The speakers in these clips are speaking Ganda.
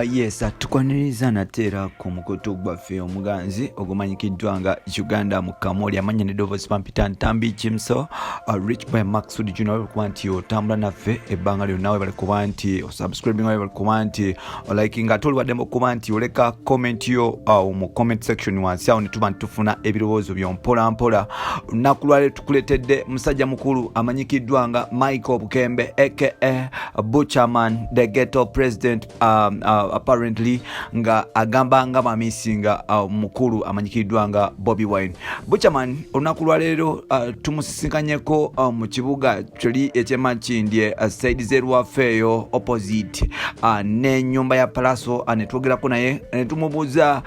Yes, tukwaniriza natera ku mukoto gwaffe omuganzi ogumanyikiddwa nga Uganda mu Kamoli amanya ne Dovos Pampita Ntambi Kimso Rich by Maxud Junior kuba nti otambula naffe ebbanga lyonna we bali kuba nti subscribing we bali kuba nti like nga toli waddemu kuba nti oleka comment yo mu comment section wansi awo ne tuba ntufuna ebirowoozo byompola mpola. Lunaku lwaleero tukuleetedde musajja mukulu amanyikiddwa nga Michael Bukembe aka Butcherman the ghetto president apparently nga agamba nga mamisinga mukulu amanyikiddwa nga Bobi Wine. Butcherman olunaku lwaleero tumusisinkanyeko mu kibuga kyoli ekyemakindye side zerwafeeyo opposite n'ennyumba ya Palaso ne twogerako naye ne tumubuuza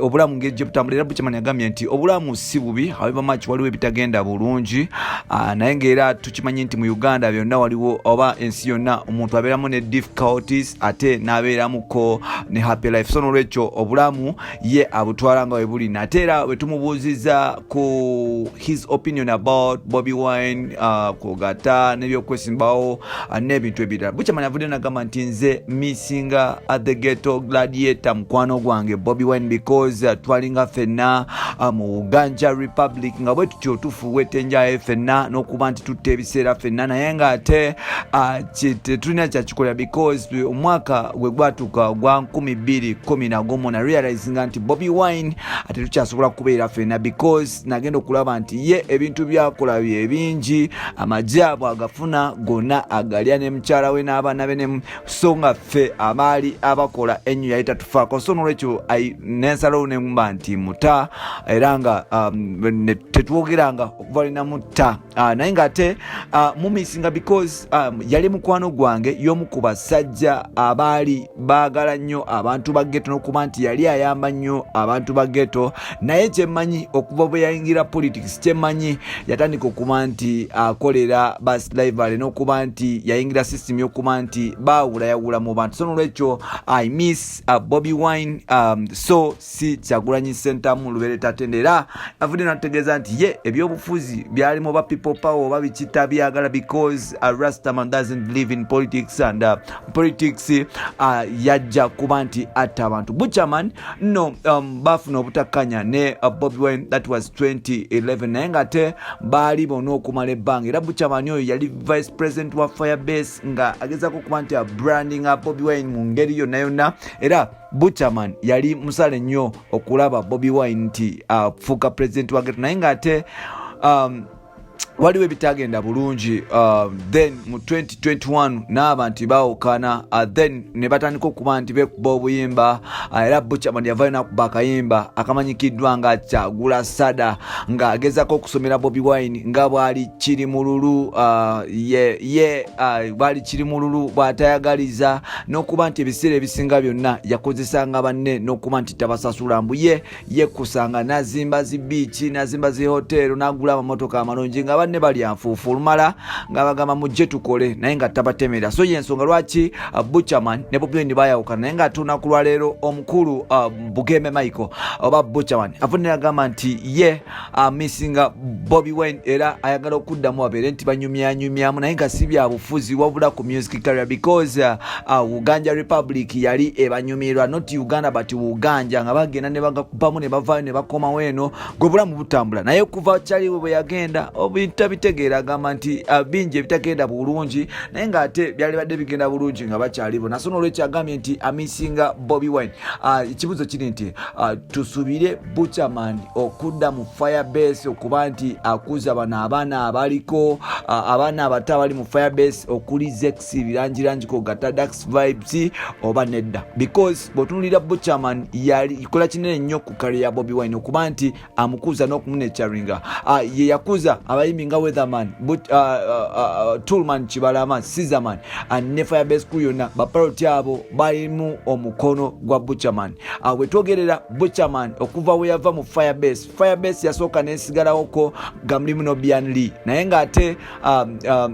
obulamu ng'ejje butambulira. Butcherman yagambye nti obulamu si bubi, however much waliwo ebitagenda bulungi naye ng'era tukimanyi nti mu Uganda byonna waliwo oba ensi yonna omuntu abeeramu ne difficulties ate n'abeeramuko ne happy life. So n'olwekyo obulamu ye abutwala nga we buli. Nate era we tumubuuziza ku his opinion about Bobi Wine kugata n'ebyokwesimbawo n'ebintu ebirala. Butcherman avudde n'agamba nti nze missinga at the ghetto gladiator mukwano gwange Bobi Wine because twalinga ffenna mu Uganda Republic nga bwe tutyo tufuwetenjaye ffenna n'okuba nti tutta ebiseera ffenna naye ng'ate tetulina kyakikolera because omwaka gwe gwatuka gwa 2011 na realizinga nti Bobi Wine ate tukyasobola kubeera ffenna because nagenda okulaba nti ye ebintu byakola bye bingi amajjaabo agafuna gonna agalya ne mukyala we n'abaana be so nga ffe abaali abakola ennyo yali tatufaako. So n'olwekyo nensalawo ne mba nti muta era nga tetwogeranga okuva lina mutta naye ng'ate mumisinga because yali mukwano gwange y'omu ku basajja abaali baagala nnyo abantu ba ghetto n'okuba nti yali ayamba nnyo abantu ba ghetto. Naye kyemmanyi okuva bwe yayingira politics kyemmanyi yatandika okuba nti akolera baslavery n'okuba nti yayingira system y'okuba nti baawulayawula mu bantu. So n'olwekyo I miss Bobi Wine so si Kyagulanyi Ssentamu Lubeere Tatendera avudde n'ategeeza nti ye ebyobufuzi byalimu ba people power oba bikita byagala because Rastaman doesn't believe in politics and politics yajja kuba nti atta abantu. Butcherman no bafuna obutakanya ne Bobi Wine that was 2011 naye ng'ate baali bonna okumala ebbanga era Butcherman oyo yali vice president wa Firebase nga agezaako okuba nti branding Bobi Wine mu ngeri yonna yonna era Butcherman yali musale nnyo okulaba Bobi Wine nti afuuka president wa ghetto naye ng'ate waliwo ebitagenda bulungi then mu 2021 n'abantu baawukana then ne batandika okuba nti bekuba obuyimba era Butcherman yavaayo n'akuba akayimba akamanyikiddwa nga Kyagula Sada ng'agezaako okusomera Bobi Wine nga bwali kiri mululu bwali kiri mululu bw'atayagaliza n'okuba nti ebiseera ebisinga byonna yakozesanga banne n'okuba nti tabasasula mbu ye kusanga n'azimba zibiiki n'azimba zihotero n'agula amamotoka amalungi nga banne bali anfuufu lumala nga bagamba mujje tukole naye nga tabatemera. So yensonga lwaki Butcherman ne Bobi Wine bayawukana naye nga tunaku lwaleero omukulu Bukembe Michael oba Butcherman avudde n'agamba nti ye missinga Bobi Wine era ayagala okuddamu abeere nti banyumyanyumyamu naye nga si bya bufuzi wabula ku music career because Uganda Republic yali ebanyumirwa not Uganda but Uganda nga bagenda ne bagakubamu ne bavaayo ne bakomawo eno gwe bulamu butambula naye kuva kyaliwe bwe yagenda bitegeera agamba nti bingi ebitagenda bulungi naye ng'ate byali badde bigenda bulungi nga bakyalibo naso n'olwekyo agambye nti amisinga Bobi Wine. Ekibuzo kiri nti tusuubire Butcherman okudda mu Firebase okuba nti akuza bano abaana abaliko abaana abato abali mu Firebase okuli Zex birangirangi kogata Dax Vibes oba nedda because bw'otunulira Butcherman yali ikola kinene nnyo ku career ya Bobi Wine okuba nti amukuza n'okumunecharinga ye yakuza abayimbi nga Weatherman Toolman Kibalama Caesarman ne Firebase crew yonna baparoti abo balimu omukono gwa Butcherman. Wetwogerera Butcherman okuva we yava mu Firebase yasooka n'esigalawoko ga mulimu Nobian naye ng'ate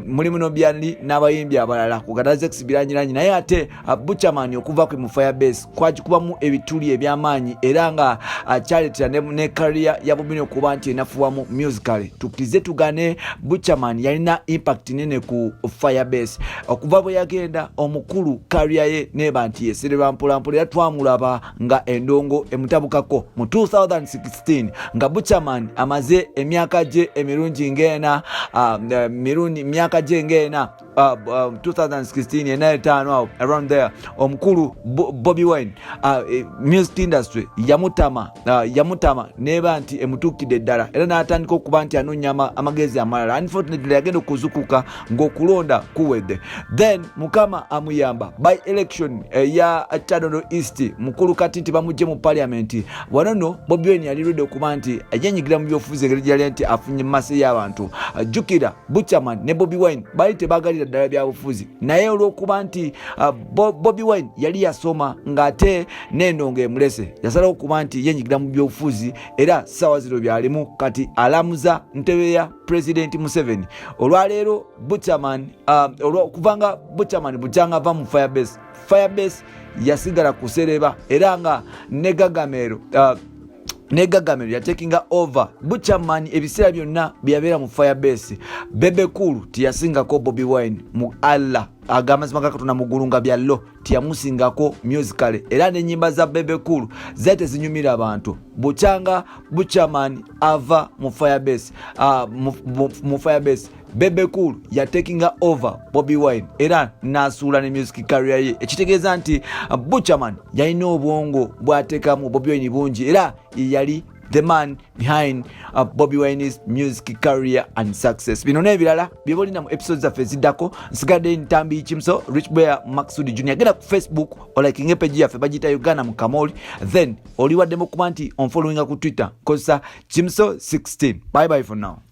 mulimu Nobian n'abayimbi abalala kugata Zex biranyiranyi naye ate Butcherman okuva kwe mu Firebase kwagikubamu ebituli eby'amaanyi era nga kyaleetera ne career ya Bobi Wine okuba nti enafuwamu musically tukirize ne Butcherman yalina impact nene ku Firebase okuva bwe yagenda omukulu career ye neba nti yesereba mpolampola era twamulaba nga endongo emutabukako mu 2016 nga Butcherman amaze emyaka gye emirungi ngena myaka gye ngena 2016 yenayetano awo around there omukulu Bobby Wine music industry yamutama neba nti emutukide ddala era n'atandika okuba nti anonya amagezi amalala. Unfortunately yagenda okuzukuka ng'okulonda kuwedde, then mukama amuyamba by election ya Kyaddondo East mukulu kati nti bamujje mu parliament wanono Bobby Wine yalirudde okuba nti ajenyigira mu byofuzi engeri gyali nti afunye masse y'abantu. Jukira Butcherman ne Bobby Wine bali tebagalira ddala byabufuzi naye olw'okuba nti Bobby Wine yali yasoma ng'ate n'endongo emulese yasalawo okuba nti yenyigira mu byobufuzi era ssaawa zino byalimu kati alamuza ntebe ya President Museveni. Olwaleero Butcherman okuvanga Butcherman bujanga ava mu Firebase yasigala kusereba era nga ne Gagamero ya taking over. Butcherman ebiseera byonna byabeera mu Firebase. Bebe Cool tiyasingako Bobby Wine mu Allah agamazima gakatona mugulu nga byallo tiyamusingako musically era n'ennyimba za Bebe Cool zate zinyumira abantu. Buchanga Butcherman ava mu Firebase mu Firebase Bebe Cool ya taking over Bobby Wine era nasula ne music career ye ekitegeeza nti Butcherman yalina obwongo bwatekamu Bobby Wine bungi era yali the man behind Bobby Wine's music career and success. Bino n'ebirala byebolina mu episodes zaffe ziddako. Nsigadde Ntambi Kimso, Rich Boy Maxud Junior. Genda ku Facebook olakinge page yaffe bagita Uganda mu Kamoli, then oliwaddemu kuba nti on following ku Twitter kozesa Kimso 16. Bye bye for now.